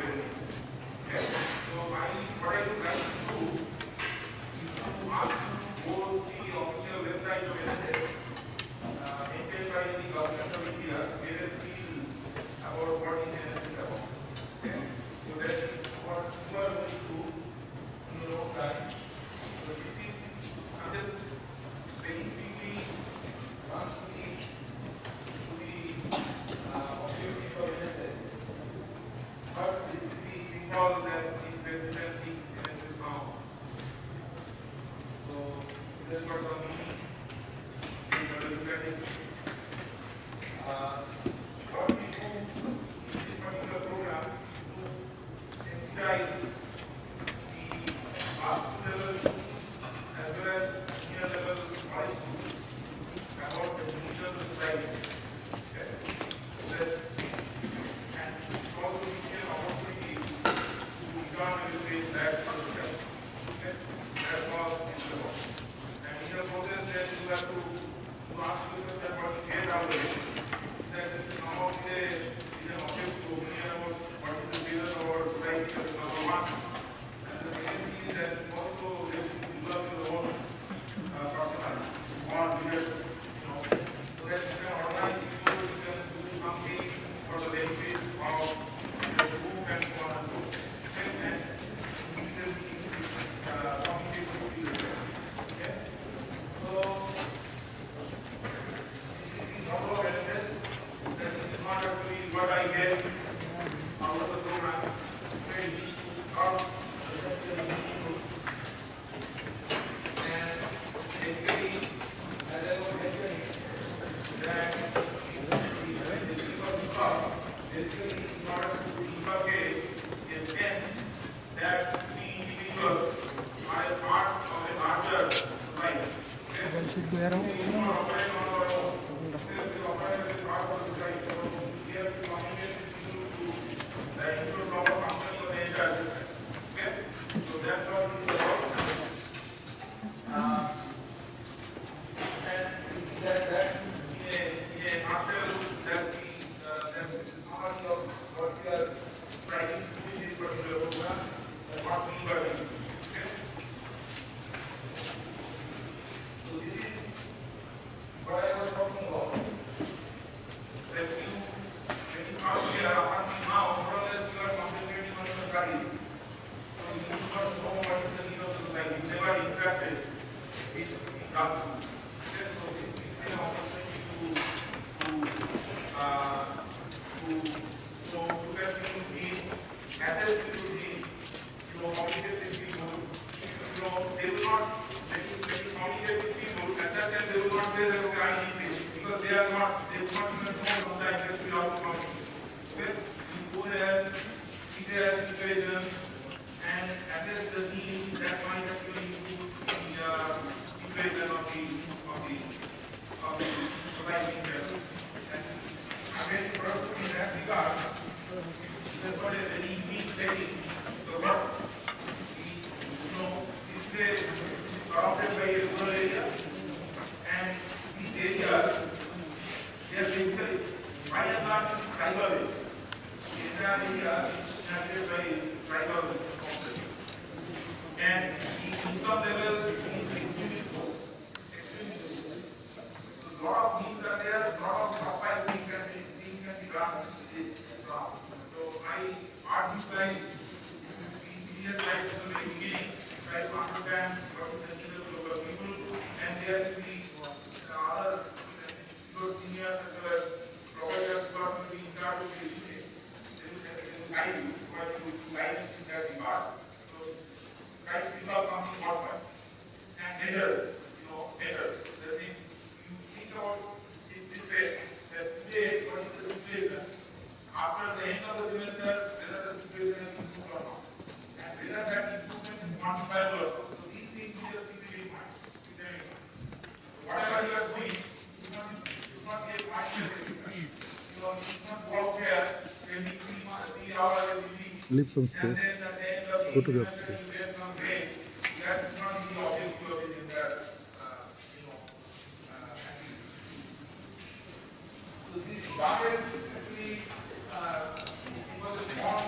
very easy. Okay? So what I would like to do is to ask you to go to the official website of NSS, maintained by the government of India, where it will about what is NSS about. Okay? So that is what you are going to do in your own time. So this is, I'm just very quickly run through this to the objective of NSS. First, this is the symbol that is representing NSS now. So this is what the meaning is representing. What we do in this particular program is to sensitize the master level as well as senior level high school about the needs of the society. Okay? And also we can opportunity to become a little back to the society. Okay? That's all it's about. And in the process then you have to ask yourself that what is there out there. That some of the objects to opinion about what is the fear of our society as number one. And the second thing is that also they have to develop your own personal or bigger, so that you can organize people, you can do something for the benefit of the group and so on and so forth. And this is communication skills. Okay? So this is the model of NSS. That this is not actually what I get out of the program. Very easy to start the meaningful. And basically, as I was mentioning, that basically in order to debugate a sense that we individuals are a part of a larger society. Okay? We do not operate on our own. We operate as part of the society. So we have to communicate with people to ensure proper functioning of the entire system. Okay? So that's what it is about. And that in a nutshell, that's the summary of what we are trying to do in this particular program and what we are doing. Okay? So this is what I was talking about. That when you come here, now more or less you are concentrating on your studies. So you do not know what is the need of the society. You never interacted with the classroom. Okay? So this is an opportunity to look at things, assess people, communicate with people. They will not, when you communicate with people, at that time they will not say that, okay, I need this, because they will not even know sometimes that we have to communicate. Okay? You go there, see their situation, and assess the needs that might actually improve the situation of the society here. And I'm very proud in that regard. That's what a very unique setting. So what this is surrounded by a rural area, and these areas, they are basically by and large tribal area. The entire area is inhabited by tribal communities. And the income level is extremely low. So a lot of needs are there, a lot of supply things can be done in this ground. So I art this line, serious like from the beginning, try to understand what is the need of local people, and there will be other seniors as well as professors who are going to be in charge of the research. They will guide you, try to guide you in that regard. So try to develop something important and measure, measure. That means you think about it this way, that today what is the situation? After the end of the semester, whether the situation has improved or not. And whether that improvement is quantifiable or not. So these things you just keep in mind. Whatever you are doing, you should not be a mindless exercise. You should not go out there, spending 3 hours every week. Leave some space. Go to the office. That is not the objective of this entire activity. So this started actually it was a small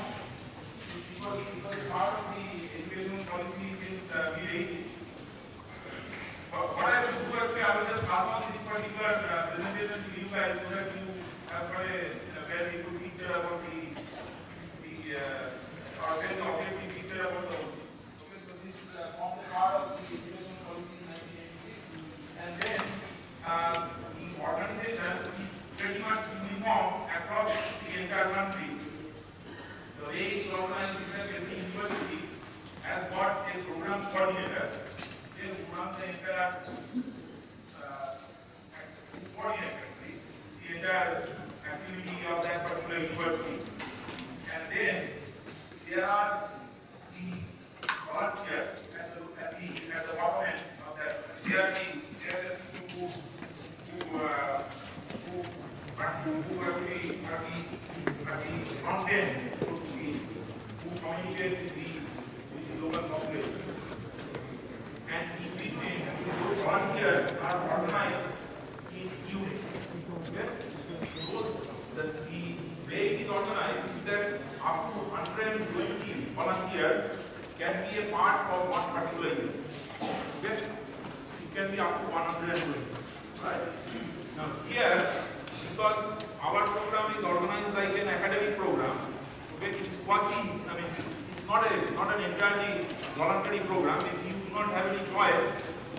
was part of the education policy since mid-80s. What I will do actually, I will just pass on this particular presentation to you guys so that you have got a very good picture about the or very objective picture about the. Okay, so this forms a part of the education policy in 1986, and then the organization is pretty much uniform across the entire country. The way it is organized is that every university has got a program coordinator. They run the entire coordinate actually the entire activity of that particular university. And then there are the volunteers at the bottom end of that. They are the people who actually are the front end, so to speak, who communicate with the local population. And in between, those volunteers are organized in units. Okay? The way it is organized is that up to 120 volunteers can be a part of one particular unit. Okay? It can be up to 120. Right? Now here, because our program is organized like an academic program, okay, it's quasi, it's not an entirely voluntary program. If you do not have any choice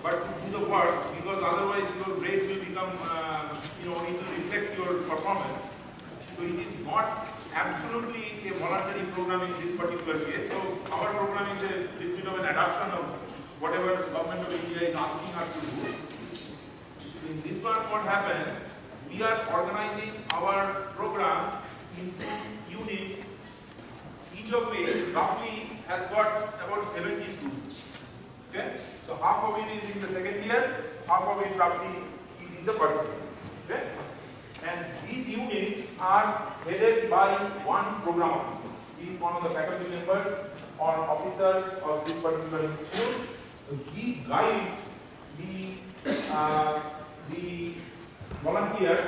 but to do the work, because otherwise your grades will become, it will reflect your performance. So it is not absolutely a voluntary program in this particular case. So our program is a little bit of an adaptation of whatever the government of India is asking us to do. In this one, what happens? We are organizing our program into units, each of which roughly has got about 70 students. Okay? So half of it is in the second year, half of it roughly is in the first year. Okay? And these units are headed by one program officer. He is one of the faculty members or officers of this particular institute. So he guides the volunteers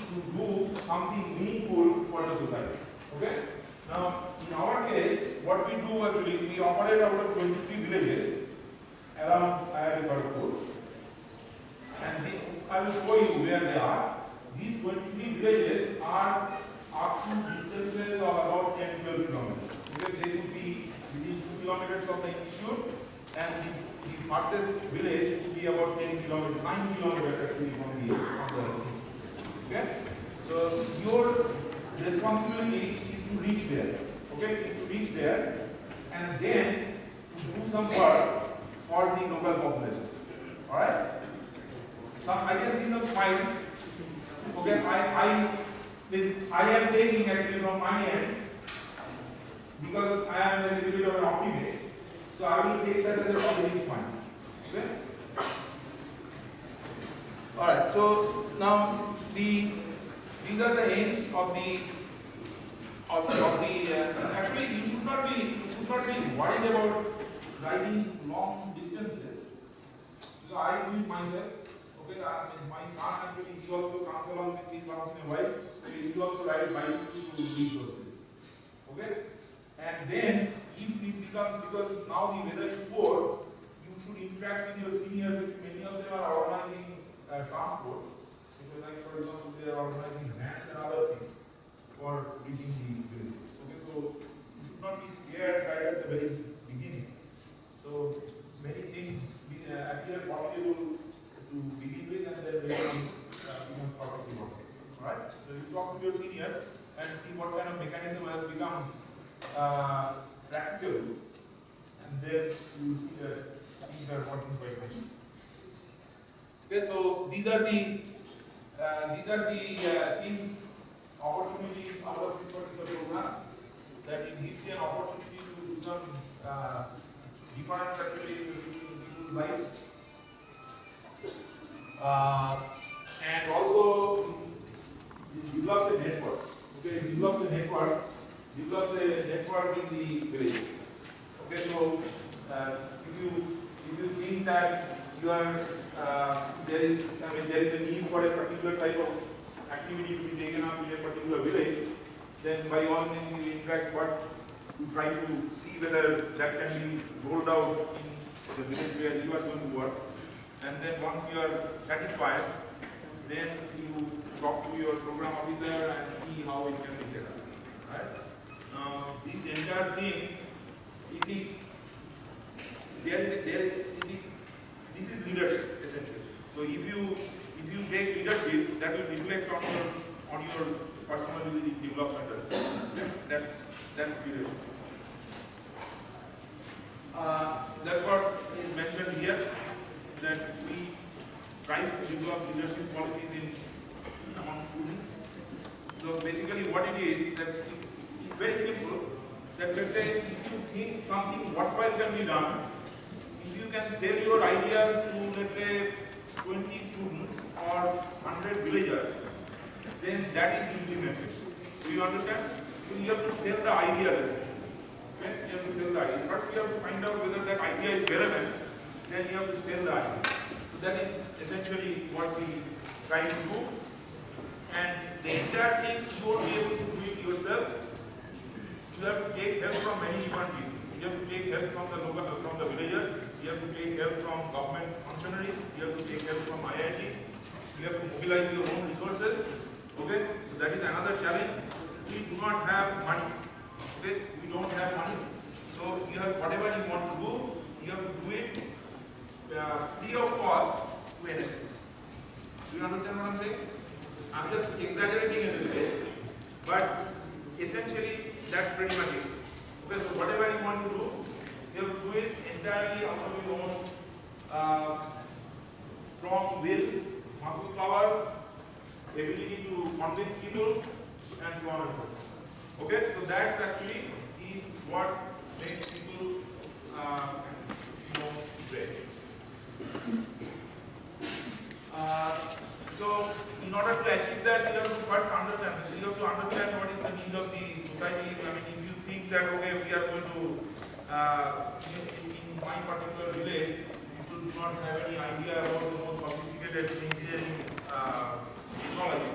to do something meaningful for the society. Okay? Now, in our case, what we do actually, we operate out of 23 villages around IIT Kharagpur, and I will show you where they are. These 23 villages are up to distances of about 10-12 kilometers. Okay? They would be within 2 kilometers of the institute, and the farthest village would be about 10 kilometers, 9 kilometers actually from the institute. Okay? So your responsibility is to reach there. Okay? Is to reach there and then to do some work for the local population. Alright? I can see some smiles. Okay, I am taking actually from my end because I am a little bit of an optimist. So I will take that as a positive point. Okay? Alright, so now these are the aims of the actually you should not be worried about riding long distances. So I do it myself. Okay, my son actually he also comes along with me once in a while. So he also ride bicycle to reach those places. Okay, and then if it becomes, because now the weather is poor, you should interact with your seniors. Many of them are organizing transport. Because like for example, they are organizing vans and other things for reaching the village. Okay, so you should not be scared right at the very beginning. So many things appear possible to begin with, and then they become part of the work. Alright? So you talk to your seniors and see what kind of mechanism has become practical, and then you will see that things are working quite nicely. Okay, so these are the things, opportunities out of this particular program, that it gives you an opportunity to do some different activities in people's lives. And also develops a network. Okay, develops a network in the villages. Okay, so if you think that you are there is a need for a particular type of activity to be taken up in a particular village, then by all means you interact first to try to see whether that can be rolled out in the village where you are going to work. And then once you are satisfied, then you talk to your program officer and see how it can be set up. Right? This entire thing, this is leadership essentially. So if you take leadership, that will reflect on your personal development as well. That's leadership. That's what is mentioned here, that we try to develop leadership qualities among students. So basically what it is, that it's very simple, that let's say if you think something worthwhile can be done, if you can sell your ideas to let's say 20 students or 100 villagers, then that is implementation. Do you understand? So you have to sell the idea. You have to sell the idea. First you have to find out whether that idea is relevant, then you have to sell the idea. So that is essentially what we try to do. And the entire thing you won't be able to do it yourself. You have to take help from many different people. You have to take help from the villagers. You have to take help from government functionaries. You have to take help from IIT. You have to mobilize your own resources. Okay, so that is another challenge. We do not have money. Okay, we don't have money. So you have whatever you want to do, you have to do it free of cost to NSS. Do you understand what I'm saying? I'm just exaggerating a little bit, but essentially that's pretty much it. Okay, so whatever you want to do, you have to do it entirely out of your own strong will, muscle power, ability to convince people, and so on and so forth. Okay, so that's actually is what makes people great. So in order to achieve that, you have to first understand. So you have to understand what is the need of the society. I mean, if you think that okay, we are going to in my particular village, people do not have any idea about the most sophisticated engineering technology.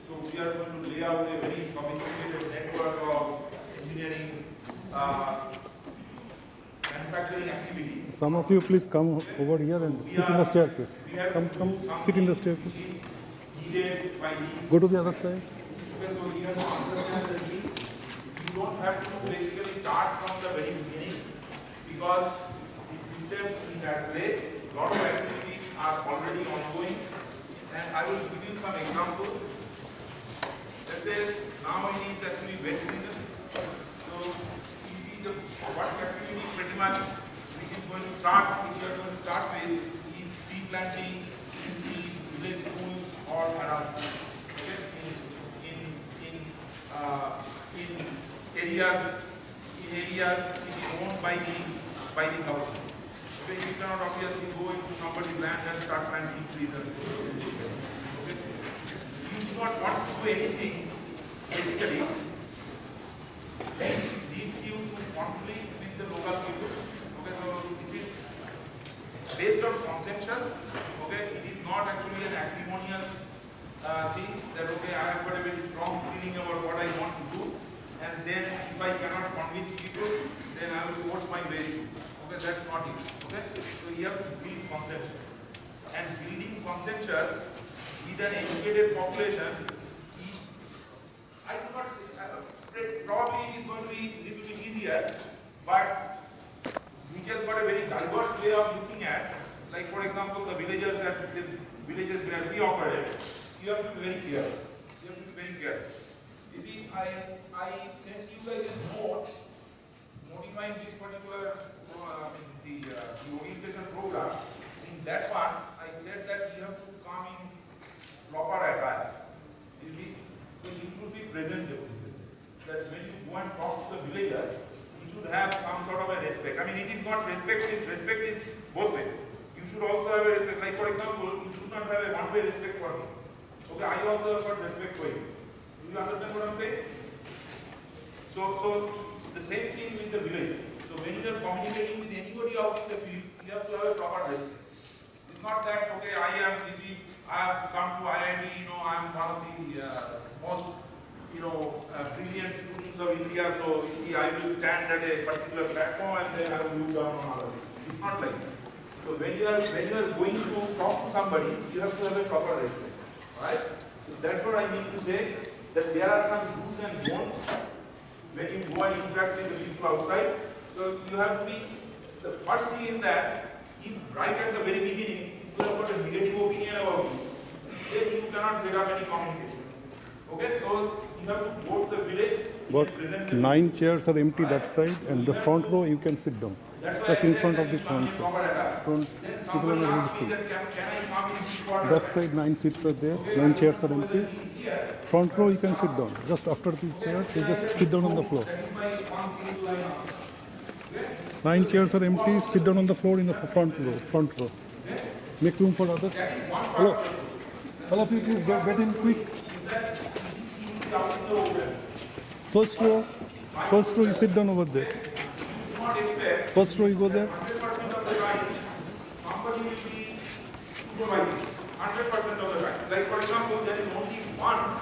So we are going to lay out a very sophisticated network of engineering manufacturing activity. Some of you please come over here and sit in the staircase. Come, sit in the staircase. Go to the other side. Okay, so you have to understand the needs. You don't have to basically start from the very beginning because the system is at place. A lot of activities are already ongoing, and I will give you some examples. Let's say now it is actually wet season. So you see the what activity pretty much we are going to start with is tree planting in the village schools or around. Okay? In areas it is owned by the government. Okay, you cannot obviously go into somebody's land and start planting trees. Okay? You do not want to do anything basically that leads you to conflict with the local people. Okay, so this is based on consensus. Okay, it is not actually an acrimonious thing that okay, I have got a very strong feeling about what I want to do, and then if I cannot convince people, then I will force my way through. Okay, that's not it. Okay, so you have to build consensus, and building consensus with an educated population is, I do not say, probably it is going to be a little bit easier, but we just got a very diverse way of looking at. Like for example, the villages where we operate, you have to be very careful. You have to be very careful. You see, I sent you guys a note modifying this particular the orientation program. In that one, I said that you have to come in proper attire. You see, so you should be presentable. That when you go and talk to the villager, you should have some sort of a respect. I mean, it is not respect is both ways. You should also have a respect. Like for example, you should not have a one-way respect for me. Okay, I also have got respect for you. Do you understand what I'm saying? So the same thing with the village. So when you are communicating with anybody out in the field, you have to have a proper respect. It's not that okay, I am busy, I have come to IIT, I am one of the most brilliant students of India, so you see, I will stand at a particular platform and then I will move down on other. It's not like that. So when you are going to talk to somebody, you have to have a proper respect, right? So that's what I mean to say, that there are some do's and don'ts when you go and interact with the people outside. So you have to be, the first thing is that if right at the very beginning people have got a negative opinion about you, then you cannot set up any communication. Okay, so you have to go to the village. Boss, 9 chairs are empty that side, and the front row you can sit down. Just in front of the front row. People are not registered. That side 9 seats are there, 9 chairs are empty. Front row you can sit down. Just after the chairs, you just sit down on the floor. 9 chairs are empty, sit down on the floor in the front row. Make room for others. Hello. All of you please get in quick. First row you sit down over there. First row you go there. 100% of the time, somebody will be supervising. 100% of the time. Like for example, there is only one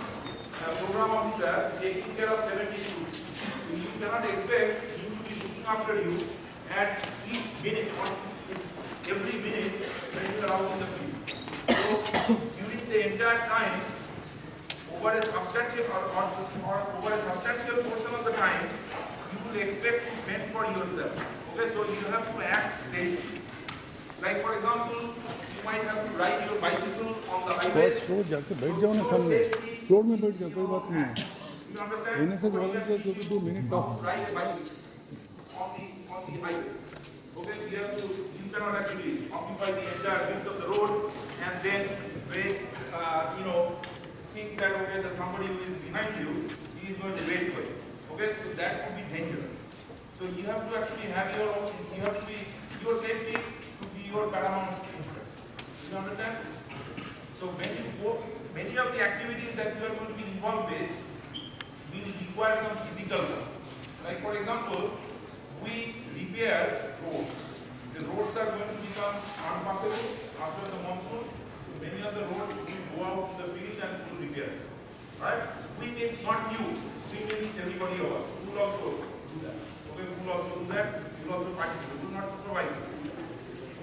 program officer taking care of 70 students. So you cannot expect him to be looking after you at each minute, every minute when you are out in the field. So during the entire time, over a substantial portion of the time, you will expect to fend for yourself. Okay, so you have to act safely. Like for example, you might have to ride your bicycle on the highway. First row जाके बैठ जाओ ना सामने. Floor में बैठ जाओ, कोई बात नहीं है. You understand? NSS volunteers will do minute off. Ride a bicycle on the highway. Okay, you cannot actually occupy the entire width of the road and then wait, think that okay, there's somebody who is behind you, he is going to wait for you. Okay, so that could be dangerous. So you have to actually have your own, your safety should be your paramount interest. You understand? So when you go, many of the activities that you are going to be involved with will require some physical work. Like for example, we repair roads. The roads are going to become unpassable after the monsoon. So many of the roads will go out to the field and do repair. Right? We means not you. We means everybody of us. We will also do that. Okay, we will also do that. We will also participate. We will not supervise it.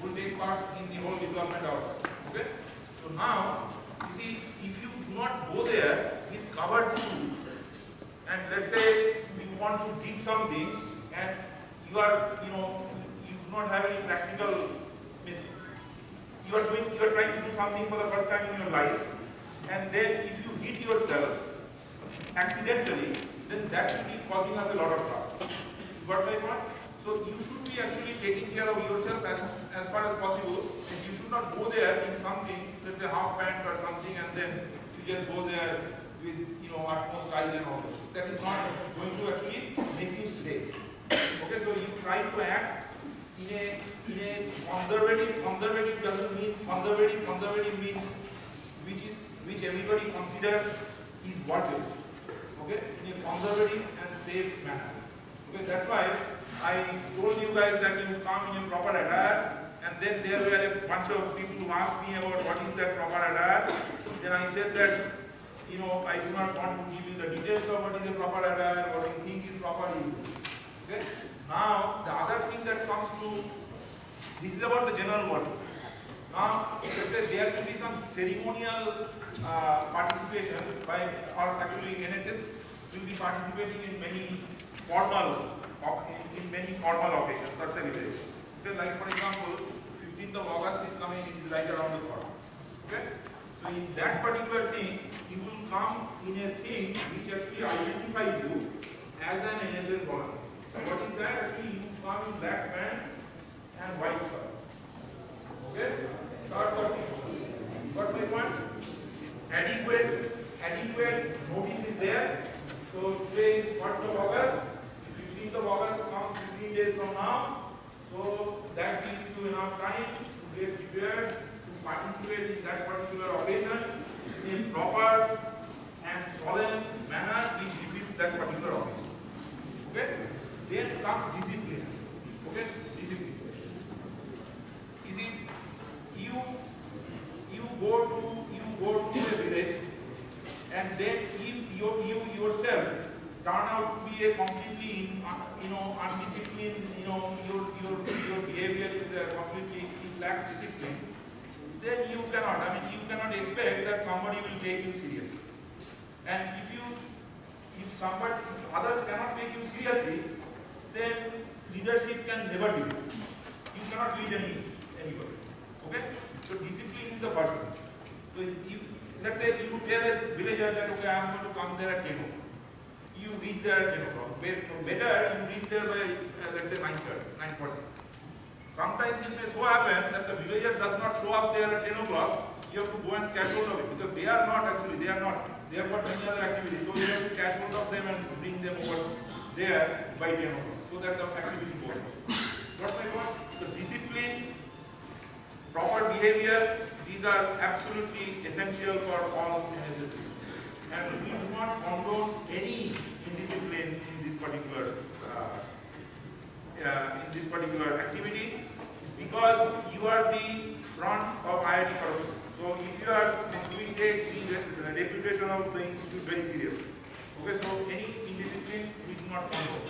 We will take part in the whole development ourselves. Okay? So now, you see, if you do not go there with covered shoes, and let's say you want to dig something, and you are, you do not have any practical, you are trying to do something for the first time in your life, and then if you hit yourself accidentally, then that should be causing us a lot of trouble. Got my point? So you should be actually taking care of yourself as far as possible, and you should not go there in something, let's say half pant or something, and then you just go there with utmost style and all this. That is not going to actually make you safe. Okay, so you try to act in a conservative doesn't mean conservative means which everybody considers is worthy. Okay, in a conservative and safe manner. Okay, that's why I told you guys that you come in a proper attire, and then there were a bunch of people who asked me about what is that proper attire. Then I said that I do not want to give you the details of what is a proper attire, what you think is proper. Okay? Now, the other thing that comes to, this is about the general word. Now, let's say there will be some ceremonial participation by, or actually NSS will be participating in many formal occasions or celebrations. Okay? Like for example, 15th of August is coming, it is right around the corner. Okay? So in that particular thing, you will come in a thing which actually identifies you as an NSS volunteer. So what is that? Actually, you come in black pants and white shirt. Okay? Shorts or t-shirts. Got my point? Adequate notice is there. So today is 1st of August. 15th of August comes 15 days from now. So that gives you enough time to get prepared, participate in that particular occasion in a proper and solemn manner which befits that particular occasion. Okay? Then comes discipline. Okay? Discipline. You see, you go to a village, and then if you yourself be a completely, undisciplined, your behavior is completely, it lacks discipline, then you cannot, you cannot expect that somebody will take you seriously. And if others cannot take you seriously, then leadership can never be good. You cannot lead anybody. Okay? So discipline is the first thing. So let's say you tell a villager that okay, I am going to come there at 10 o'clock. You reach there at 10 o'clock. Better you reach there by let's say 9:40. Sometimes it may so happen that the villager does not show up there at 10 o'clock. You have to go and catch hold of it because they have got many other activities. So you have to catch hold of them and bring them over there by 10 o'clock so that the activity goes on. What my point? The discipline, proper behavior, these are absolutely essential for all NSS. And we do not condone any indiscipline in this particular activity because you are the front of IIT Kharagpur. So if we take the reputation of the institute very serious. Okay, so any indiscipline we do not condone.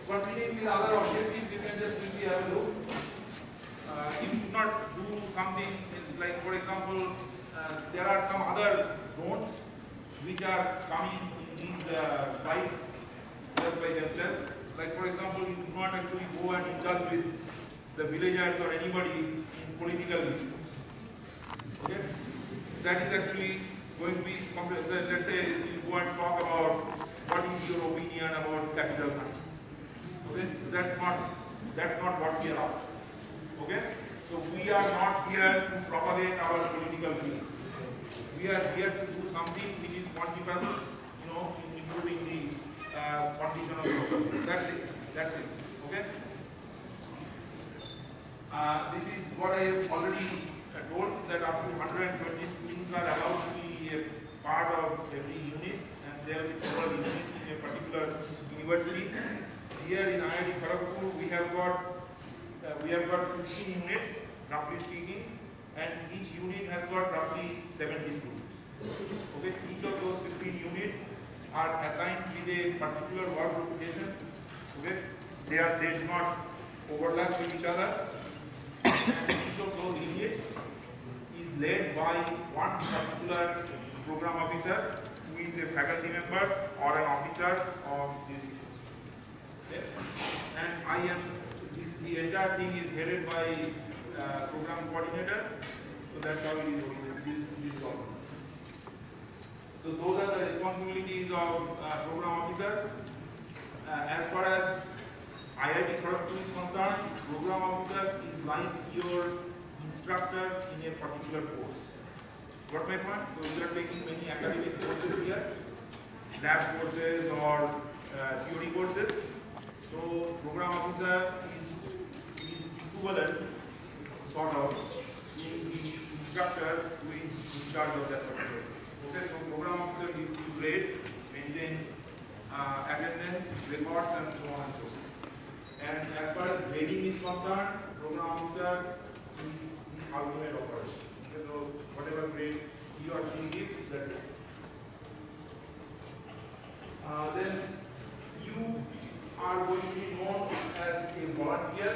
Continuing with other objectives, you can just quickly have a look. You should not do something like, for example, there are some other drones which are coming in these slides just by themselves. Like, for example, you do not actually go and indulge with the villagers or anybody in political disputes. Okay? That is actually going to be, let's say, you go and talk about what is your opinion about capital punishment. Okay? That's not what we are after. Okay? So we are not here to propagate our political views. We are here to do something which is quantifiable, in improving the condition of the. That's it. Okay? This is what I have already told, that up to 120 students are allowed to be a part of every unit, and there will be several units in a particular university. Here in IIT Kharagpur, we have got 15 units, roughly speaking, and each unit has got roughly 70 students. Okay, each of those 15 units are assigned with a particular work location. Okay, they do not overlap with each other. And each of those units is led by one particular program officer who is a faculty member or an officer of this university. Okay? And the entire thing is headed by program coordinator. So that's how it is organized. So those are the responsibilities of program officer. As far as IIT Kharagpur is concerned, program officer is like your instructor in a particular course. Got my point? So you are taking many academic courses here, lab courses or theory courses. So program officer is equivalent, sort of, in the instructor who is in charge of that particular course. Okay, so program officer gives you grade, maintains attendance, records, and so on and so forth. And as far as grading is concerned, program officer is the ultimate operator. Okay, so whatever grade he or she gives, that's it. Then you are going to be known as a volunteer,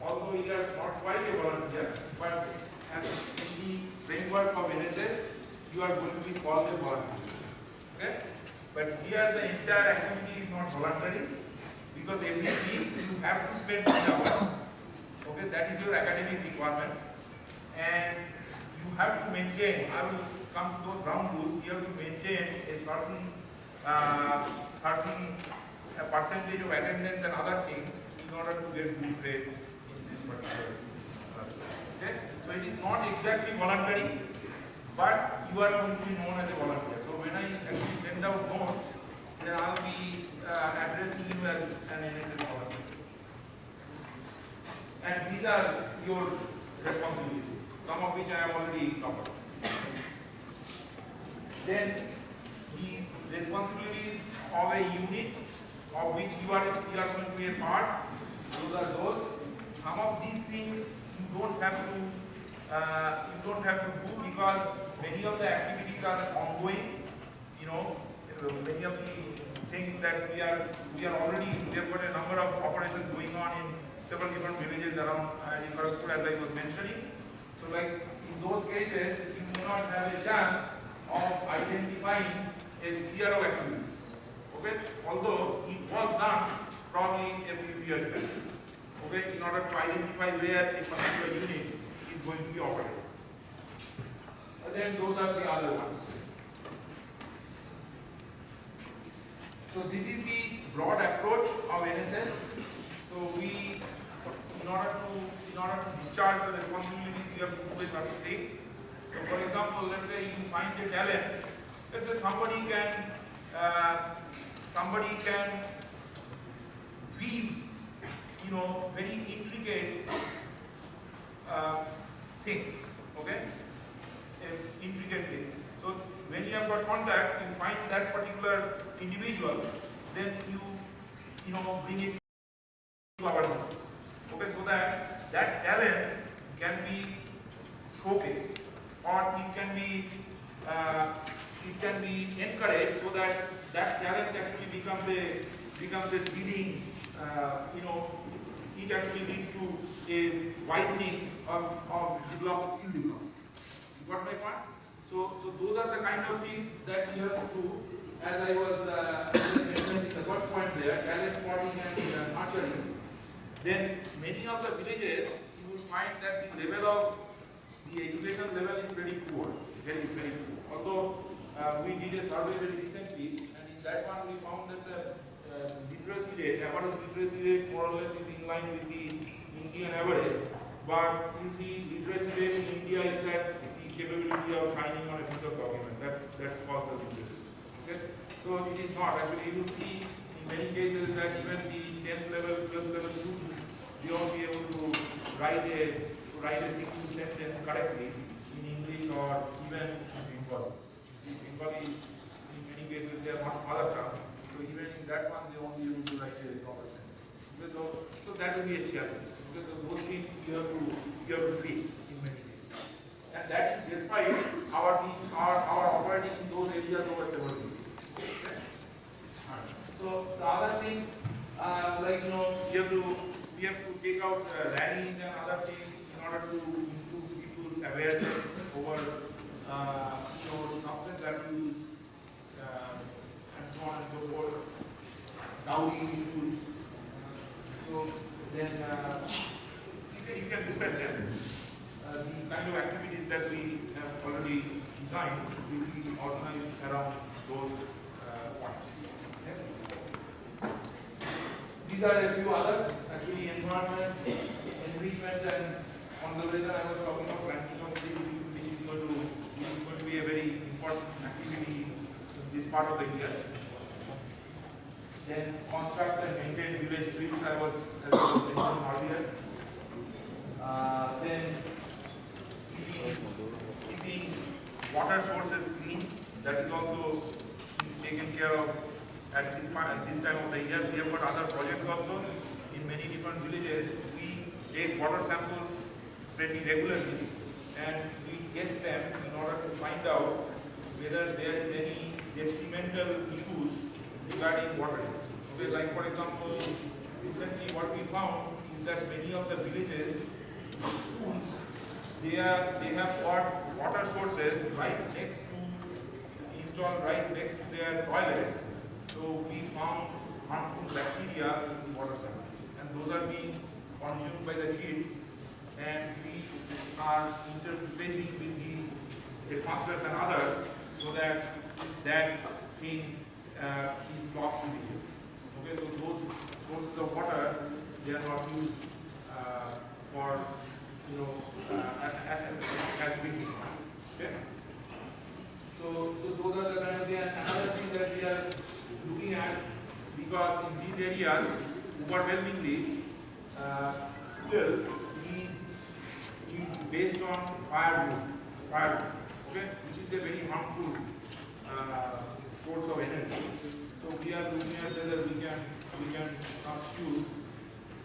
although you are not quite a volunteer, but as in the framework of NSS, you are going to be called a volunteer. Okay? But here the entire activity is not voluntary, because every week you have to spend 3 hours. Okay, that is your academic requirement, and you have to maintain. I will come to those ground rules. You have to maintain a certain percentage of attendance and other things in order to get good grades in this particular. Okay, so it is not exactly voluntary, but you are going to be known as a volunteer. So when I actually send out notes, then I'll be addressing you as an NSS volunteer. And these are your responsibilities, some of which I have already covered. Then the responsibilities of a unit of which you are going to be a part, those are those. Some of these things you don't have to do because many of the activities are ongoing. you know, many of the things that we have got a number of operations going on in several different villages around IIT Kharagpur, as I was mentioning. So like in those cases, you may not have a chance of identifying a PRO activity. Okay, although it was done probably a few years back. Okay, in order to identify where a particular unit is going to be operated. And then those are the other ones. So this is the broad approach of NSS. So we, in order to discharge the responsibilities, we have to do a certain thing. So for example, let's say you find a talent. Let's say somebody can weave, you know, very intricate things. Okay, intricate things. So when you have got contact, you find that particular individual, then you know, bring it to our office. Okay, so that talent can be showcased, or it can be encouraged, so that talent actually becomes a seeding. You know, it actually leads to a widening of skill development. You got my point? So those are the kind of things that you have to do. As I was mentioning the first point there, talent spotting and nurturing. Then many of the villages, you will find that the level of the education level is pretty poor, very poor. Although we did a survey very recently, and in that one we found that the literacy rate, average literacy rate, more or less is in line with the Indian average. But you see, literacy rate in India is that the capability of signing on a piece of document. That's called the literacy. Okay? So it is not. Actually, you will see in many cases that even the 10th level, 12th level students, they won't be able to write a single sentence correctly in English or even in Bengali. Bengali, in many cases, they are not mother tongue. So even in that one, they won't be able to write a proper sentence. Okay, so that will be a challenge. Okay, so those things you have to fix in many cases. And that is despite our operating in those areas over several years. Okay? So the other things, like, you know, we have to take out rallies and other things in order to improve people's awareness over you know, substance abuse and so on and so forth, dowry issues. So then you can look at them. The kind of activities that we have already designed will be organized around those points. Okay? These are a few others. Actually, environment, enrichment, and conservation. I was talking of planting of trees, which is going to be a very important activity in this part of the year. Then construct and maintain village streets. I was mentioning earlier. Then keeping water sources clean. That is also taken care of at this time of the year. We have got other projects also in many different villages. We take water samples pretty regularly and we test them in order to find out whether there is any detrimental issues regarding water. Okay, like for example, recently what we found is that many of the villages, schools, they have got water sources installed right next to their toilets. So we found harmful bacteria in the water sample, and those are being consumed by the kids, and we are interfacing with the headmasters and others so that thing is stopped with the kids. Okay, so those sources of water, they are not used for, you know, as drinking. Okay. So those are the kind of things. Another thing that we are looking at, because in these areas, overwhelmingly, fuel is based on firewood, okay, which is a very harmful source of energy. So we are looking at whether we can substitute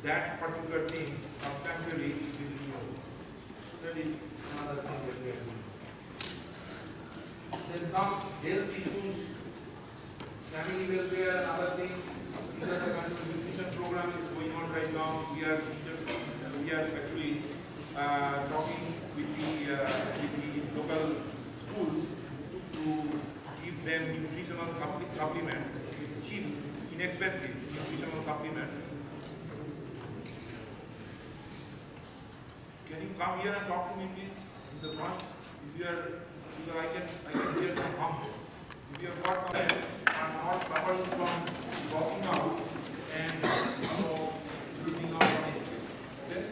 that particular thing substantially with fuel. That is another thing that we are doing. Then some health issues family welfare and other things. These are the kinds of nutrition program is going on right now. We are actually talking with the local schools to give them nutritional supplements, cheap, inexpensive nutritional supplements. Can you come here and talk to me, please, in the front? Because I can hear some hum. If you have got comments, I'm not suffering from walking out and looking out on it. Okay?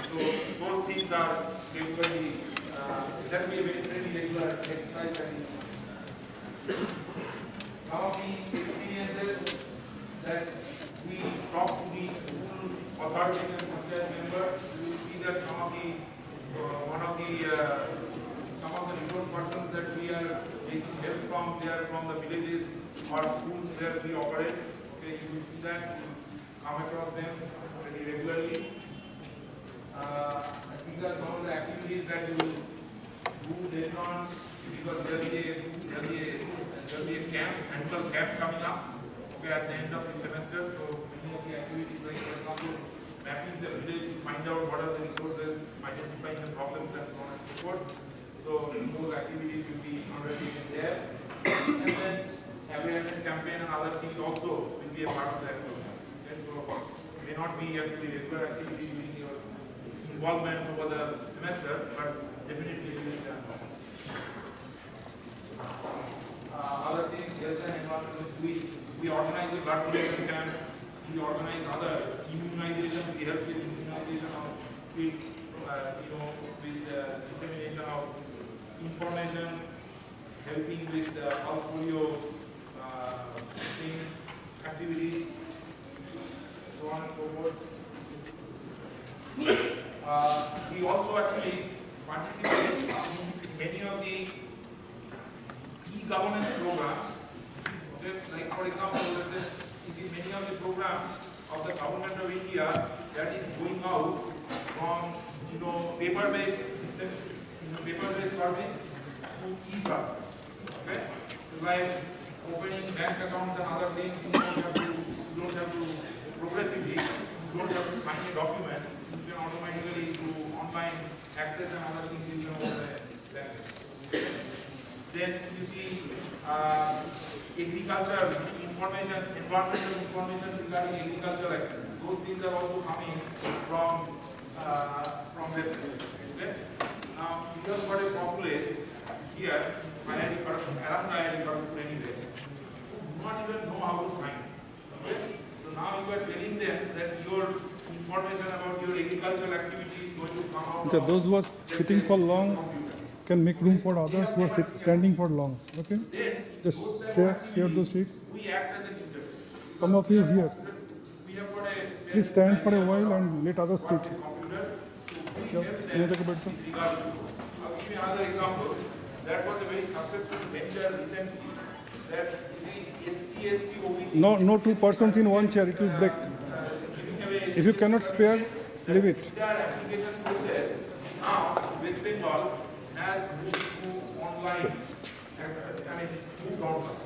So those things are regularly, that will be a very regular exercise. Some of the experiences that we talk to the school authorities and subject members, you will see that some of the resource persons that we are taking help from, they are from the villages or schools where we operate. Okay, you will see that, you come across them very regularly. These are some of the activities that you will do later on, because there will be a camp, annual camp coming up, okay, at the end of the semester. So many of the activities, like for example, mapping the village to find out what are the resources, identifying the problems, and so on and so forth. So those activities will be undertaken there. And then awareness campaign and other things also will be a part of that program. Okay, so it may not be actually regular activities in your involvement over the semester, but definitely it will be done. Other things, health and environment, we organize the blood donation camps, we organize other immunization, we help with immunization of kids, with dissemination of information, helping with pulse polio activities, so on and so forth. We also actually participate in many of the e-governance programs. Okay, like for example, let's say in many of the programs of the government of India that is going out from paper-based service to e-service. Okay, so like opening bank accounts and other things, you don't have to progressively, you don't have to sign a document. You can automatically do online access and other things in the bank. Then you see agriculture information, environmental information regarding agriculture activities. Those things are also coming from websites. Okay? Now, you have got a populace here, IIT Kharagpur, around IIT Kharagpur anyway, who do not even know how to sign. Okay? So now you are telling them that your information about your agricultural activity is going to come out. Okay, those who are sitting for long can make room for others who are standing for long. Okay? Just share those sheets. We act as an interface. Some of you here, We have got a please stand for a while and let others sit. computer. Yeah, another comment, sir? I'll give you another example. That was a very successful venture recently. That is SCST OBC. No two persons in one chair, it will break. Giving away If you cannot spare, leave it. entire application process. Now West Bengal has moved to online. Moved online.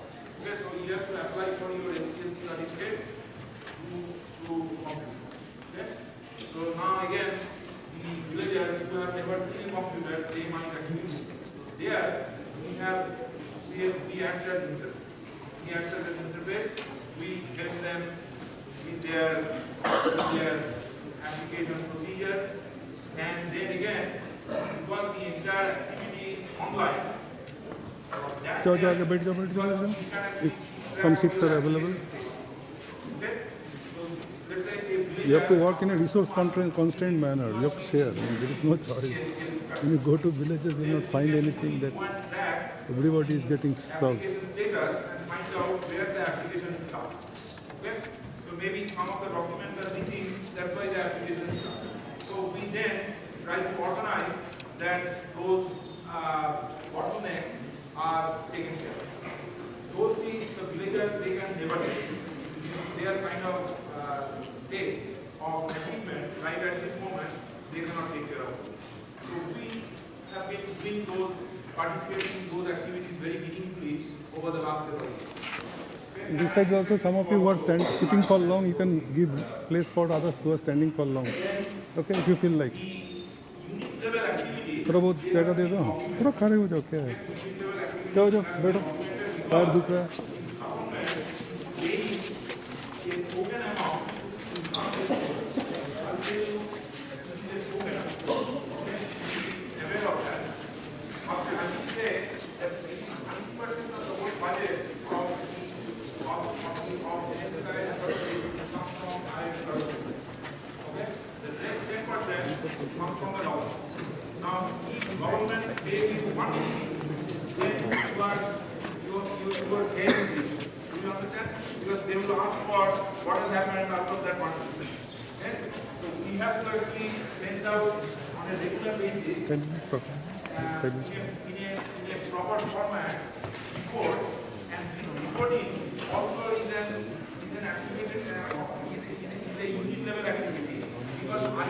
Okay, so you have to apply for your SCST certificate to computer. Okay, so now again, the villagers who have never seen a computer, they might actually move. There, we act as interface. We act as an interface. We help them with their application procedure, and then again, because the entire activity is online. If some seats are available, you have to work in a resource constrained manner. You have to share. There is no choice. When you go to villages, you will not find anything that everybody is getting served. Application status and find out where the application is stuck. Okay? So maybe some of the documents are missing, that's why the application is stuck. So we then try to organize that those bottlenecks are taken care of. Those things the villagers they can never do. They are kind of state of achievement right at this moment, they cannot take care of. So we have been doing those, participating in those activities very meaningfully over the last several years. This side also, some of you who are sitting for long, you can give place for others who are standing for long. Okay, if you feel like. थोड़ा बहुत जगह दे दो, थोड़ा खड़े हो जाओ, क्या है, जाओ जाओ बैठो, पैर दुख रहा है. Now, if government says one thing, then you are saying this. Do you understand? Because they will ask for what has happened out of that one. Okay? So we have to actually send out on a regular basis in a proper format report, and this reporting also is an activity, is a unit level activity. Because I,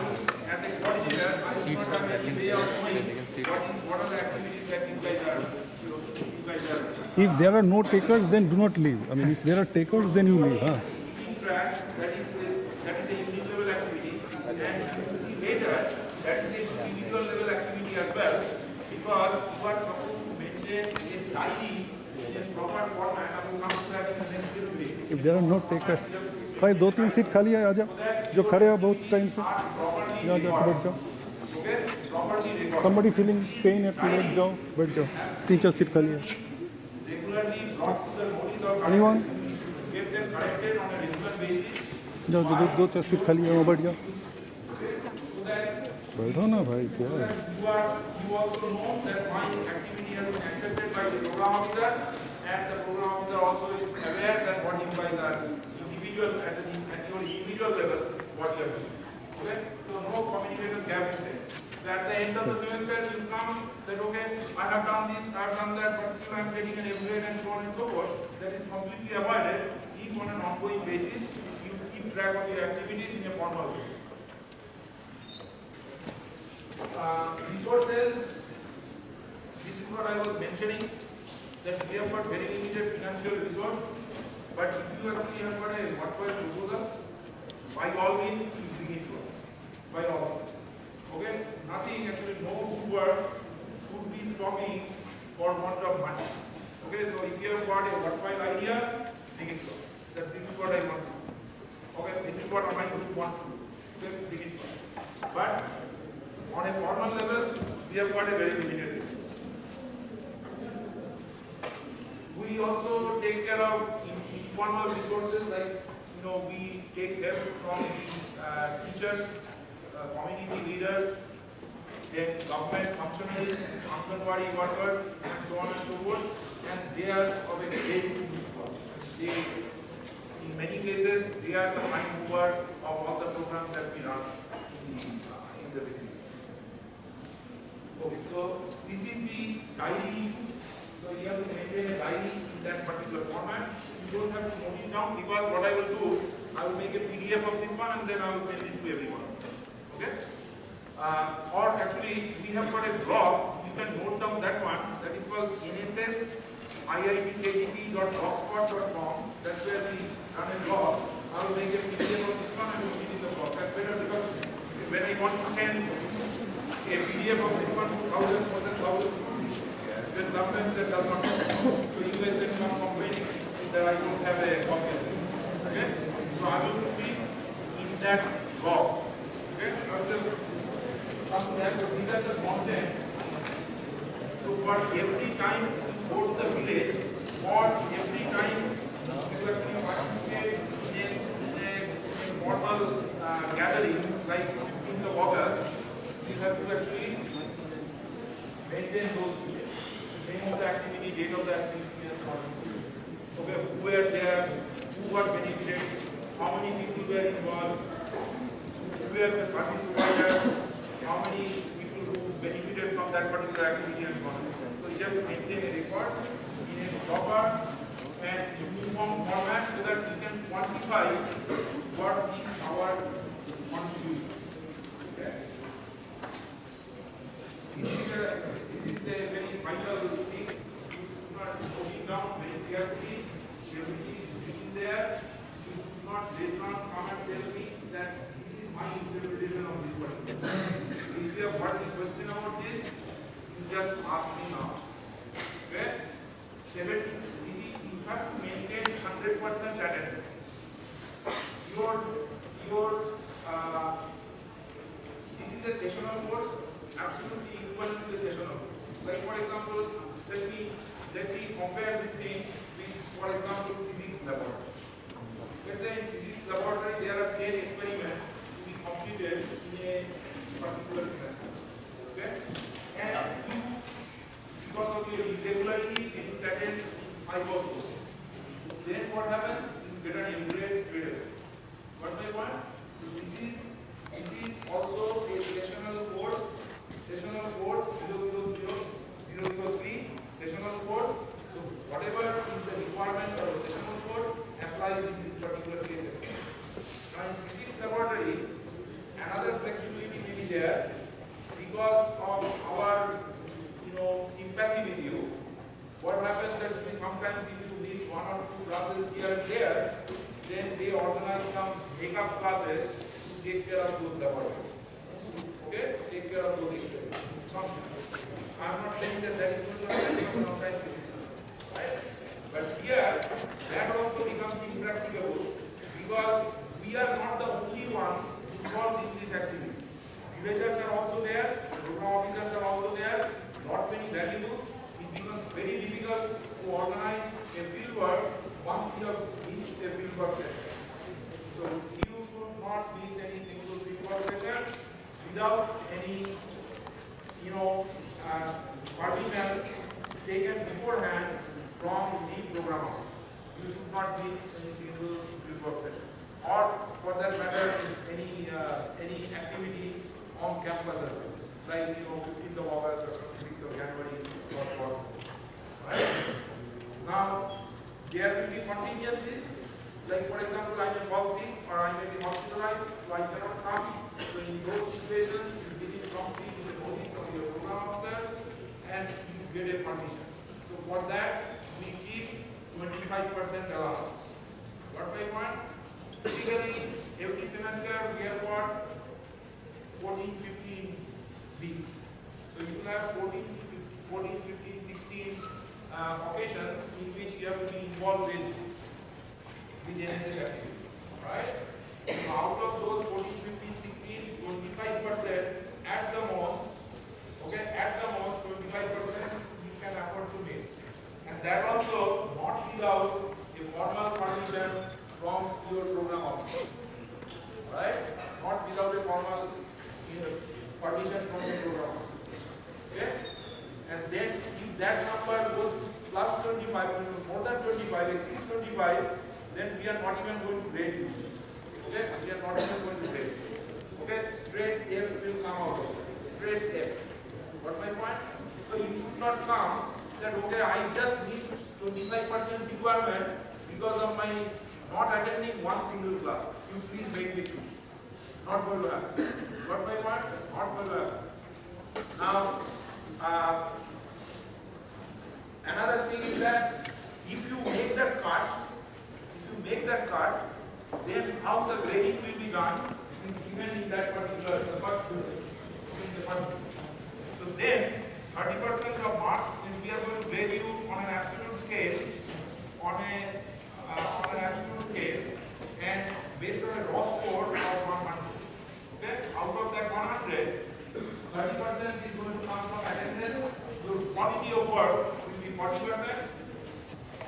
as a coordinator, I do not have any way of knowing what are the activities that you guys are. If there are no takers, then do not leave. I mean, if there are takers, then you leave. Huh? Keeping track, that is the unit level activity, and you will see later that is the individual level activity as well, because you are supposed to maintain a diary in a proper format. I will come to that in the next little bit. If there are no takers, भाई 2-3 seat खाली है, आ जाओ. जो खड़े हो बहुत time से, यहाँ जाओ बैठ जाओ. Somebody feeling pain at the leg, जाओ बैठ जाओ. 3-4 सीट खाली है. Anyone? जाओ जो 2-4 सीट खाली है, वहाँ बैठ जाओ. बैठो ना भाई, क्या है? You also know that my activity has been accepted by the program officer, and the program officer also is aware that what you guys are individual at your individual level what you are doing. Okay, so no communication gap is there. So at the end of the semester you come that okay, I have done this, I have done that, but still I am getting an average and so on and so forth. That is completely avoided. If on an ongoing basis you keep track of your activities in a formal way. Resources, this is what I was mentioning, that we have got very limited financial resource, but if you actually have got a worthwhile proposal, by all means, you bring it to us, by all means. Okay, nothing actually, no work should be stopping for want of money. Okay, so if you have got a worthwhile idea, bring it to us, that this is what I want to do. Okay, this is what my group wants to do. Okay, bring it to us. But on a formal level, we have got a very limited resource. We also take care of informal resources, like we take help from teachers, community leaders, then government functionaries, Anganwadi workers, and so on and so forth. And they are of a great use for us. In many cases, they are the prime mover of all the programs that we run in the business. Okay, so this is the diary issue. So you have to maintain a diary in that particular format. You don't have to note it down, because what I will do, I will make a PDF of this one and then I will send it to everyone. Okay? Or actually, we have got a blog. You can note down that one. That is called NSS IITKGP.blogspot.com. That's where we run a blog. I will make a PDF of this one and put it in the blog. That's better, because when I want to send a PDF of this one to thousands, more than thousands, then sometimes that does not work. So you guys can come complaining that I don't have a copy of this. Okay? So I will put it in that blog. Okay? I will just come to that. So these are the content. So for every time you go to the village, or every time you actually participate in a formal gathering like 15th of August, you have to actually maintain those details. Name of the activity, date of the activity, and so on. Okay, who were there, who got benefited, how many people were involved, who were the service providers, how many people who benefited from that particular activity, and so on. So you have to maintain a record in a proper and uniform format so that you can quantify what is our contribution. Okay. This is a very vital thing. You do not put it down very carefully. Everything is not come and tell me that this is my interpretation of this particular. If you have got any question about this, you just ask me now. Okay? 70, you have to maintain 100% attendance. This is a sessional course, absolutely equal to the sessional. Like for example, let me compare this thing with, for example, physics laboratory. Let's say in physics laboratory there are 10 experiments to be completed in a particular semester. Okay? And you, because of your irregularity, you attend 5 of those. Then what happens? You get an M grade straight away. What's my point? So this is also a sessional course, 003, sessional course. So whatever is the requirement of the sessional course applies in this particular case. Now in physics laboratory, another flexibility may be there because of our sympathy with you. What happens that sometimes if you miss 1 or 2 classes here and there, then they organize some makeup classes to take care of those laboratories. Okay? Take care of those experiments. I am not saying that that is going to happen, right? But here, that also becomes impracticable because we are not the only ones involved in this activity. Villagers are also there, program officers are also there, not many variables. It becomes very difficult to organize a field work once you have missed a field work session. So you should not miss any single field work session without any, permission taken beforehand from the programmer. You should not miss any single field work session, or for that matter, any activity on campus as well, like 15th of August or 26th of January or right? Now there will be contingencies, like for example I may fall sick or I may be hospitalized, so I cannot come. So in those situations you get it complete with the notice of your program officer and you get a permission. So for that we keep 25% allowance. What my point? Typically every semester we have got 14-15 weeks. So you will have 14, 15, 16 occasions in which you have to be involved with NSS activity. Right? So out of those 14, 15, 16, 25% at the most, okay, at the most 25% you can afford to miss. And that also not without a formal permission from your program officer. Right? Not without a formal permission from the program. Okay? And then if that number goes plus 25, more than 25, exceeds 25, then we are not even going to grade you. Okay? We are not even going to grade you. Okay? Straight F will come out of it. Straight F. Got my point? So you should not come that, okay, I just missed 25% requirement because of my not attending one single class. You please make it. Not going to happen. Got my point? Not going to happen. Now, another thing is that if you make that cut, then how the grading will be done is given in that particular first. So then 30% of marks is we are going to grade you on an absolute scale, and based on a raw score of 100. Okay? Out of that 100, 30% is going to come from attendance. Your quantity of work will be 40%,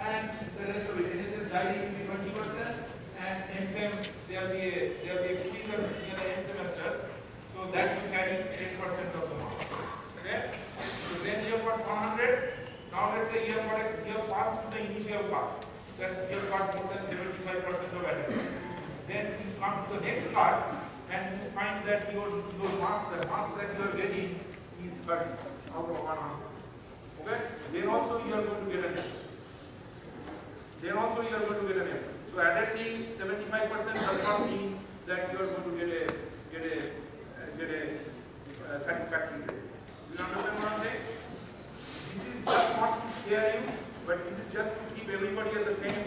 and the rest of it, NSS diary will be 20%, and NSM there will be a freezer near the end semester, so that will carry 10% of the marks. Okay? So then you have got 100. Now let's say you have passed through the initial part, that you have got more than 75% of attendance. Then you come to the next part and you find that your marks, the marks that you are getting is 30 out of 100. Okay? Then also you are going to get an F. So attending 75% does not mean that you are going to get a satisfactory grade. You understand what I'm saying? This is just not to scare you, but this is just to keep everybody at the same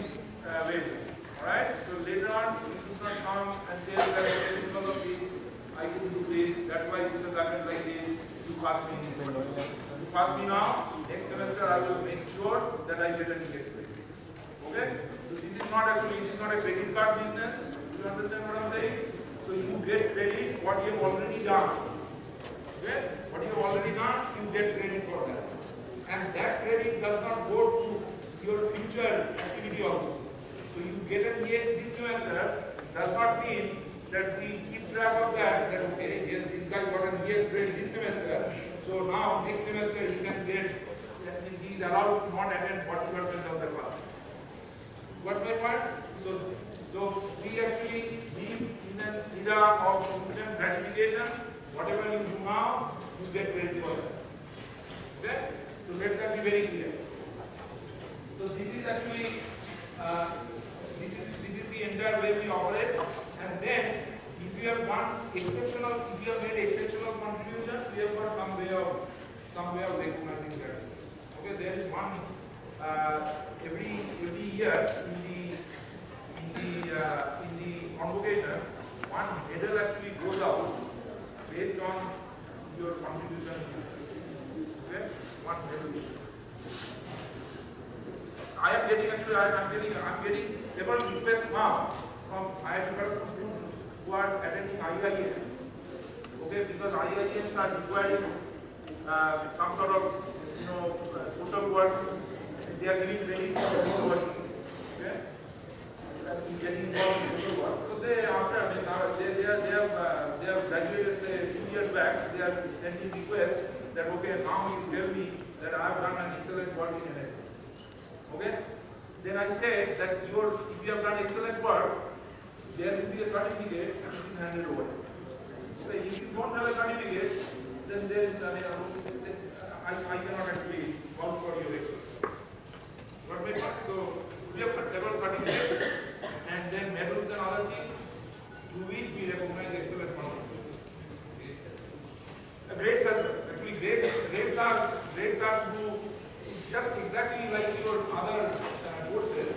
wavelength. Alright? So later on, you should not come pass me in this one. You pass me now, next semester I will make sure that I get an index grade. Okay? So this is not actually, it is not a credit card business. You understand what I'm saying? So you get credit what you have already done. Okay? What you have already done, you get credit for that. And that credit does not go to your future activity also. So you get an EX this semester does not mean that we keep track of that okay, yes, this guy got an EX grade this semester. So now next semester he can get, he is allowed to not attend 40% of the classes. Got my point? So we actually live in an era of instant gratification. Whatever you do now, you get credit for that. Okay? So let that be very clear. So this is actually this is the entire way we operate. And then if you have done exceptional, if you have made exceptional contributions, we have got some way of recognizing that. Okay, there is one every year in the convocation, one medal actually goes out based on your contribution. Okay, one medal. I'm getting several requests now from IIT Kharagpur students who are attending IIMs. Okay, because IIMs are requiring some sort of social work. They are giving training for social work. Okay, getting involved in social work. So they have graduated say 2 years back. They are sending requests that okay, now you tell me that I have done an excellent work in NSS. Okay? Then I say that if you have done excellent work, there will be a certificate which is handed over. So if you don't have a certificate, then there is I cannot actually vouch for your excellence. Got my point? So we have got several certificates and then medals and other things through which we recognize excellent work. Grades as well. Actually grades are through just exactly like your other courses.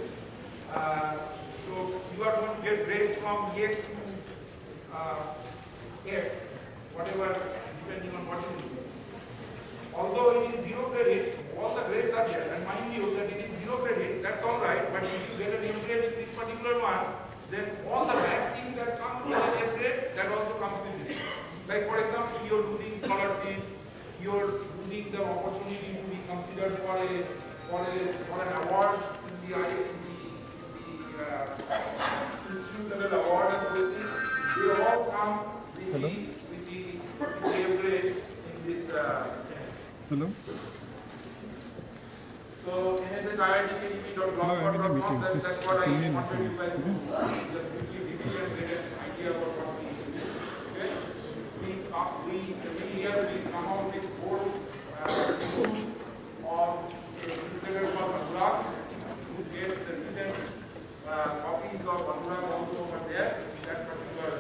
So you are going to get grades from EX to F, whatever, depending on what you do. Although it is 0 credit, all the grades are there. And mind you that it is 0 credit, that's all right. But if you get an F grade in this particular one, then all the bad things that come with an F grade, that also comes with this. Like for example, you're losing scholarship, you're losing the opportunity to be considered for an award in the institute level award and those things. They all come with the grade in this. Hello? So NSS IIT that's what I wanted you guys to do. Just quickly give you an idea about what we do. Okay? Every year we come out with 4 issues of a newsletter called Anurag. You get the recent copies of Anurag also over there in that particular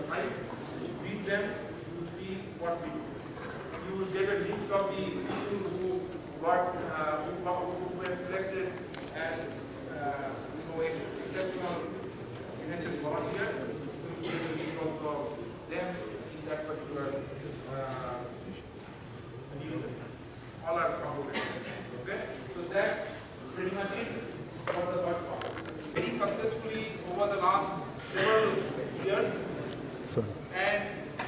site. Read them, you will see what we do. You will get a list of the people who were selected as exceptional NSS volunteers. So you get a list also of them in that particular all are components. Okay? So that's pretty much it for the first part. Very successfully over the last several years. And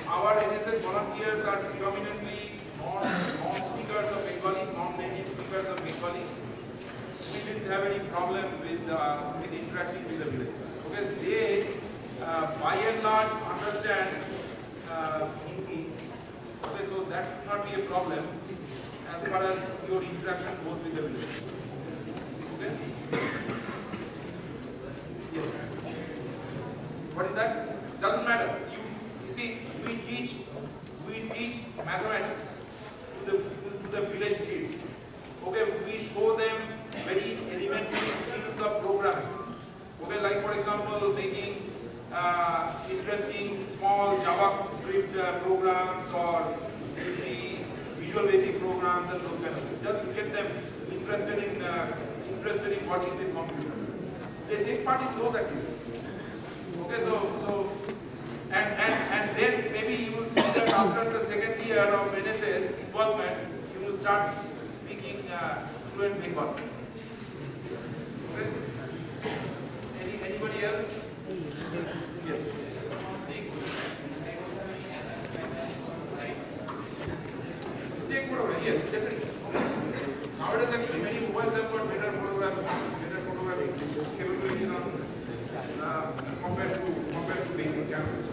our NSS volunteers are predominantly non-speakers of Bengali, non-native speakers of Bengali. We didn't have any problem with interacting with the villagers. Okay, they by and large understand Hindi. Okay, so that should not be a problem as far as your interaction goes with the villagers. Okay? Yes. What is that? Doesn't matter. You see, we teach mathematics to the village kids. Okay, we show them very elementary skills of programming. Okay, like for example, making interesting small JavaScript programs or Visual Basic programs and those kind of things. Just to get them interested in working with computers. They take part in those activities. Okay, so and then maybe you will see after the second year of NSS involvement, you will start speaking fluent Bengali. Okay? Anybody else? Yes. Take photograph. Yes, definitely. Nowadays, actually, many mobiles have got better photographic capabilities compared to basic cameras.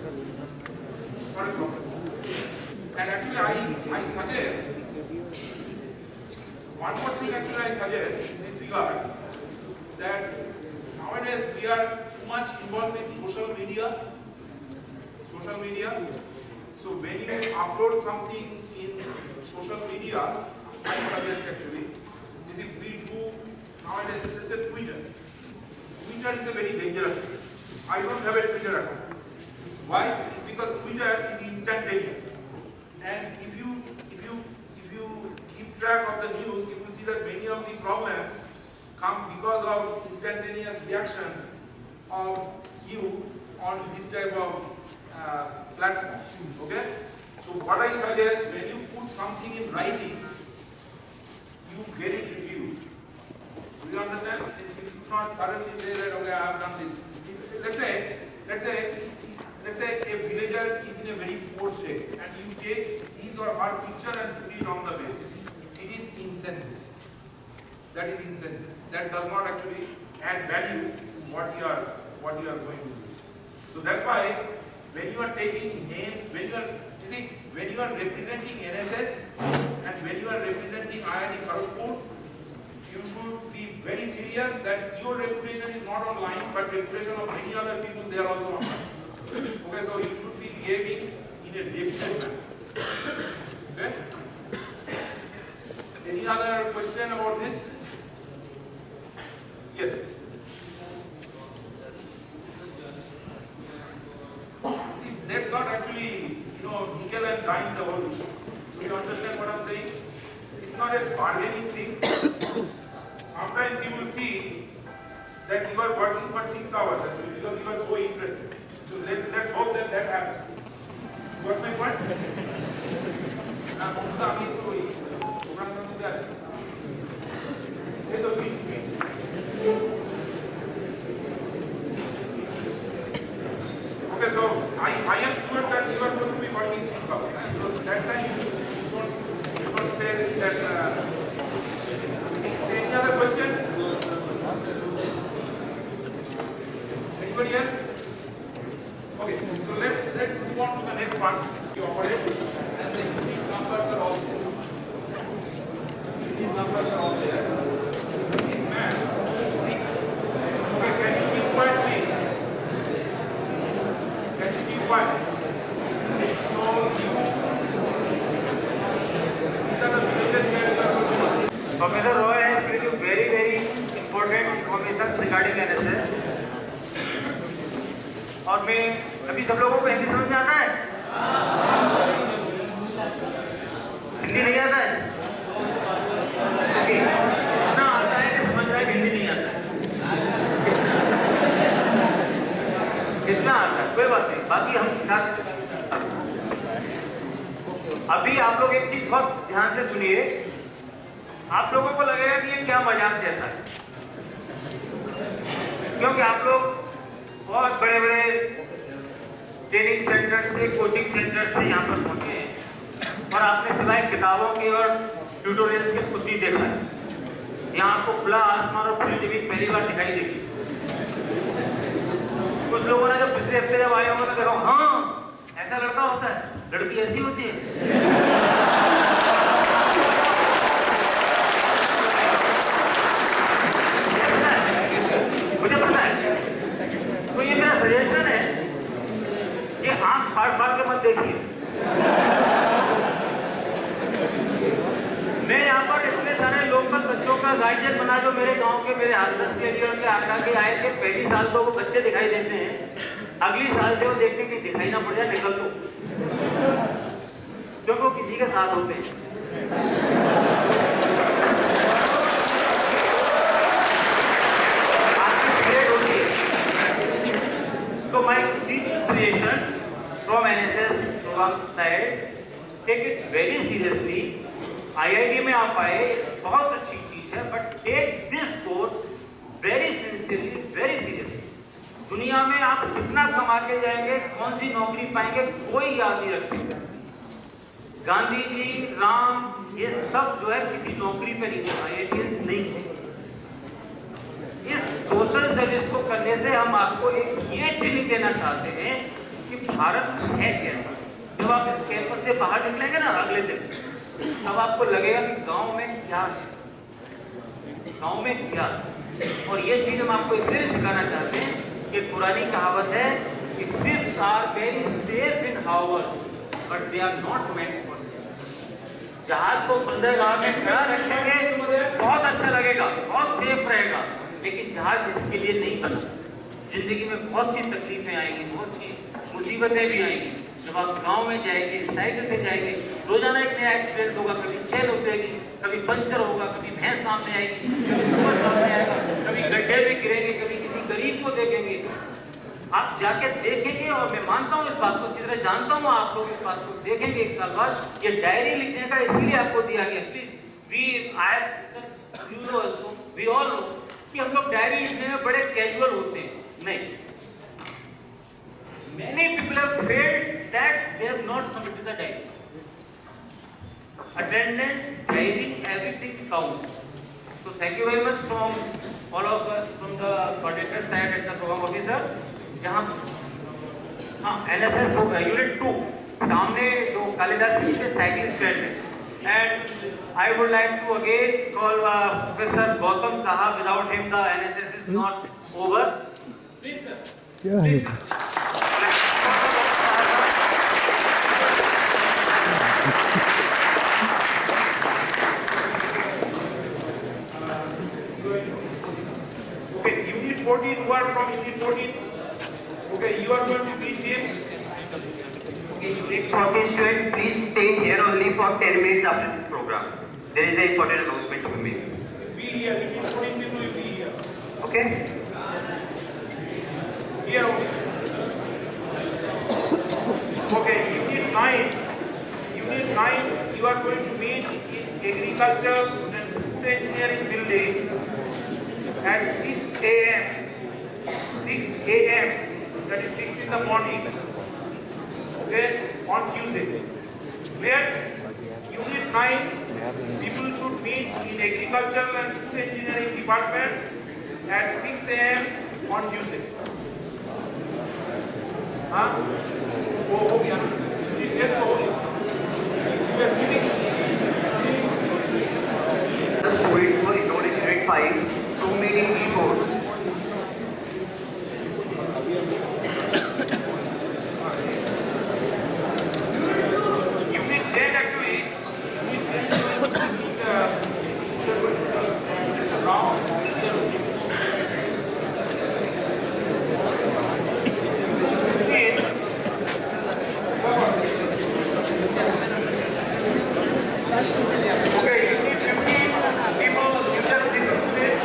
Not a problem. And actually, I suggest one more thing. Actually, I suggest in this regard that nowadays we are too much involved in social media. So when you upload something in social media, I suggest actually is if we do nowadays this is a Twitter. Twitter is a very dangerous thing. I don't have a Twitter account. Why? Because Twitter is instantaneous. And if you keep track of the news, you will see that many of these problems come because of instantaneous reaction of you on this type of platform. Okay? So what I suggest, when you put something in writing, you get it reviewed. Do you understand? You should not suddenly say that, okay, I have done this. Let's say a villager is in a very poor state and you take his or her picture and put it on the web. It is insensitive. That is insensitive. That does not actually add value to what you are going to do. So that's why when you are taking names, when you are representing NSS and when you are representing IIT Kharagpur, you should be very serious that your reputation is not online, but reputation of many other people, they are also online. Okay, so you should be behaving in a different manner. Okay? Any other question about this? Yes. Let's not actually, nickel and dime the whole issue. Do you understand what I'm saying? It's not a bargaining thing. Sometimes you will see that you are working for 6 hours actually because you are so interested. So let's hope that happens. Got my point? Okay, so I am sure that you are going to be working 6 hours. So that time you don't say that. Any other question? Anybody else? Okay, so let's move on to the next part. You operate, and the unique numbers are all there. Unique numbers are all there. This man. Okay, can you keep quiet, please? Can you keep quiet? So these are the villages where you are going to work. Professor Roy has given you very important information regarding NSS. और मैं अभी सब लोगों को हिंदी समझ में आता है? हिंदी नहीं आता है? ओके, इतना आता है कि समझ रहा है कि हिंदी नहीं आता है। कितना आता है? कोई बात नहीं, बाकी हम अभी आप लोग एक चीज बहुत ध्यान से सुनिए। आप लोगों को लगेगा कि ये क्या मजाक जैसा है, क्योंकि आप लोग बहुत बड़े ट्रेनिंग सेंटर से, कोचिंग सेंटर से यहाँ पर पहुंचे हैं और आपने सिवाय किताबों के और ट्यूटोरियल्स के कुछ नहीं देखा है। यहाँ आपको खुला आसमान और खुली जमीन पहली बार दिखाई देगी। कुछ लोगों ने जब पिछले हफ्ते जब आए होंगे तो देखो, हाँ ऐसा लड़का होता है, लड़की ऐसी होती है। मुझे पता है। तो ये मेरा सजेशन है कि आंख फाड़ के मत देखिए। मैं यहाँ पर इतने सारे लोकल बच्चों का गाइडलाइन बना जो मेरे गांव के मेरे हाथरस के लिए उनके आगरा के आए थे। पहली साल तो वो बच्चे दिखाई देते हैं, अगली साल से वो देखते कि दिखाई ना पड़ जाए निकल दो, क्योंकि वो किसी के साथ होते हैं। So my serious suggestion from NSS side take it very seriously. IIT में आप आए, बहुत अच्छी चीज है, but take this course very sincerely, very seriously. दुनिया में आप कितना कमा के जाएंगे, कौन सी नौकरी पाएंगे, कोई याद नहीं रखेगा। गांधी जी, राम, ये सब जो है किसी नौकरी पे नहीं थे, IITians नहीं थे। इस सोशल सर्विस को करने से हम आपको एक ये ट्रेनिंग देना चाहते हैं कि भारत है कैसा। जब आप इस कैंपस से बाहर निकलेंगे ना अगले दिन, तब आपको लगेगा कि गांव में क्या है, गांव में क्या है। और ये चीज हम आपको इसलिए सिखाना चाहते हैं कि पुरानी कहावत है कि ships are very safe in harbors but they are not meant for sea। जहाज को बंदरगाह में खड़ा रखेंगे बहुत अच्छा लगेगा, बहुत सेफ रहेगा, लेकिन जहाज इसके लिए नहीं बना। जिंदगी में बहुत सी तकलीफें आएंगी, बहुत सी मुसीबतें भी आएंगी। जब आप गांव में जाएंगे, साइकिल से जाएंगे, रोजाना एक नया एक्सीडेंट होगा, कभी चेल उतरेगी, कभी पंचर होगा, कभी भैंस सामने आएगी, कभी सुअर सामने आएगा, कभी गड्ढे में गिरेंगे, कभी किसी गरीब को देखेंगे। आप जाके देखेंगे, और मैं मानता हूँ इस बात को, अच्छी तरह जानता हूँ आप लोग इस बात को देखेंगे एक साल बाद। ये डायरी लिखने का इसलिए आपको दिया गया, प्लीज वी ऑल नो कि हम लोग डायरी लिखने में बड़े कैजुअल होते हैं, नहीं। Many people have failed that they have not submitted the diary. Attendance, diary, everything counts. So thank you very much from all of us, from the coordinator side and the program officer. जहाँ NSS Unit 2 सामने जो कालिदास जी के cycle stand है। And I would like to again call Professor Gautam Saha. Without him, the NSS is not over. Please, sir. क्या है? Okay, Unit 14, who are from Unit 14? Okay, you are going to meet him. Okay, Unit 14 students, please stay here only for 10 minutes after this program. There is an important announcement to be made. Be here. Unit 14 people will be here. Okay? Here only. Okay, Unit 9. Unit 9, you are going to meet in agriculture and food engineering building at 6 a.m. 6 a.m. That is 6 in the morning. Okay, on Tuesday. Where Unit 9, people should meet in agriculture and food engineering department at 6 a.m. on Tuesday. हाँ? वो हो गया ना? Unit 10 हो गया। US meeting. The students were enrolled in Unit 5 to meet in E4. Unit 10 actually, Unit 10 Okay, Unit 15, people, you just listen to this.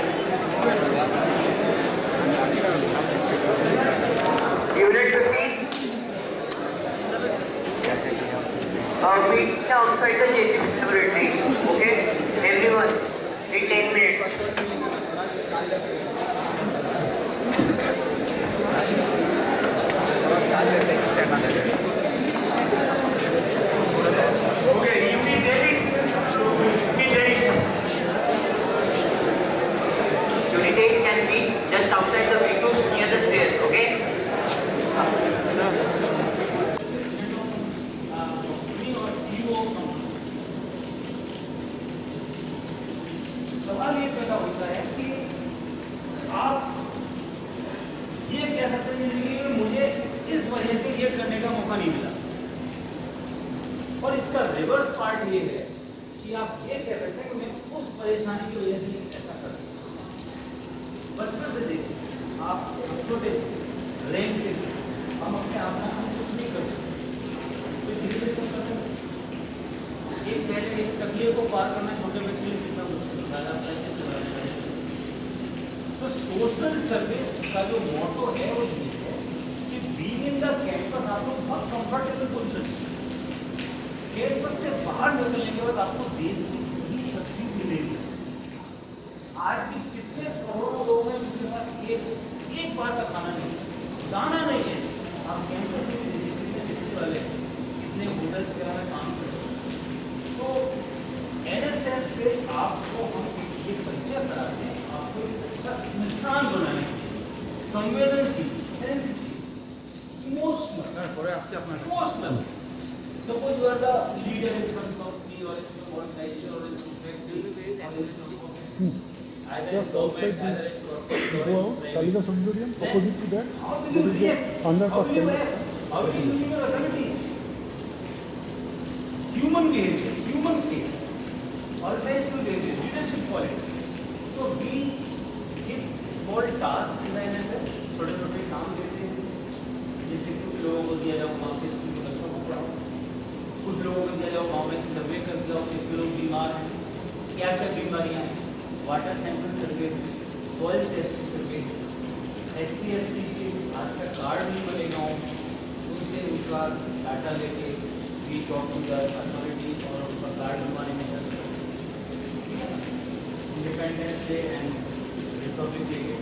Unit 15. Meet outside the JC laboratory. Okay? Everyone, in 10 minutes. Okay, Unit 8. Unit 8. Unit 8 can be just outside the windows near the stairs. Okay? सवाल ये पैदा होता है कि आप ये कह सकते हैं कि मुझे इस वजह से ये करने का मौका नहीं मिला, और इसका रिवर्स पार्ट ये है कि आप ये कह सकते हैं कि मैं उस परेशानी की वजह से ऐसा कर सकता हूं। बचपन से देखिए, आप छोटे रैंक से हम अपने आप में हम कुछ नहीं करते, तो धीरे धीरे करते हैं। एक पहले एक तकलीफ को पार करना छोटे बच्चे के लिए कितना मुश्किल है। तो सोशल सर्विस का जो मोटो है वो ये है कि बीइंग इन द कैंपस आप लोग बहुत कंफर्टेबल पोजीशन, कैंपस से बाहर निकलने के बाद आपको देश की सही शक्ति मिलेगी। आज भी कितने करोड़ों लोग हैं जिनके पास एक बार का खाना नहीं है, दाना नहीं है। आप कैंपस में दिखने वाले कितने होटल्स वगैरह में काम करते हैं। तो NSS से आपको हम ये परिचय कराते हैं, आपको एक अच्छा इंसान बनाने के लिए, संवेदनशील, sensitive, emotional. Suppose you are the leader in some company or in some organization or in some factory or in some office. Either it's government, either it's corporate. Go out, Kalidas Auditorium, opposite to that, How will there you is react? a underpass How will you kind of- act? How will you use your authority? Human behavior, human case, organizational behavior, leadership quality. So we give small tasks in the NSS, छोटे-छोटे काम देते हैं, जैसे कुछ लोगों को दिया जाओ गाँव के स्कूल के बच्चों को पढ़ाओ, कुछ लोगों को दिया जाओ गाँव में सर्वे कर जाओ कितने लोग बीमार हैं, क्या क्या बीमारियाँ हैं, water sample survey, soil test survey, SC/ST के आज का कार्ड नहीं बनेगा, उनसे उनका डाटा लेके we talk to the authority और उनका कार्ड बनवाने में Independence Day and Republic Day के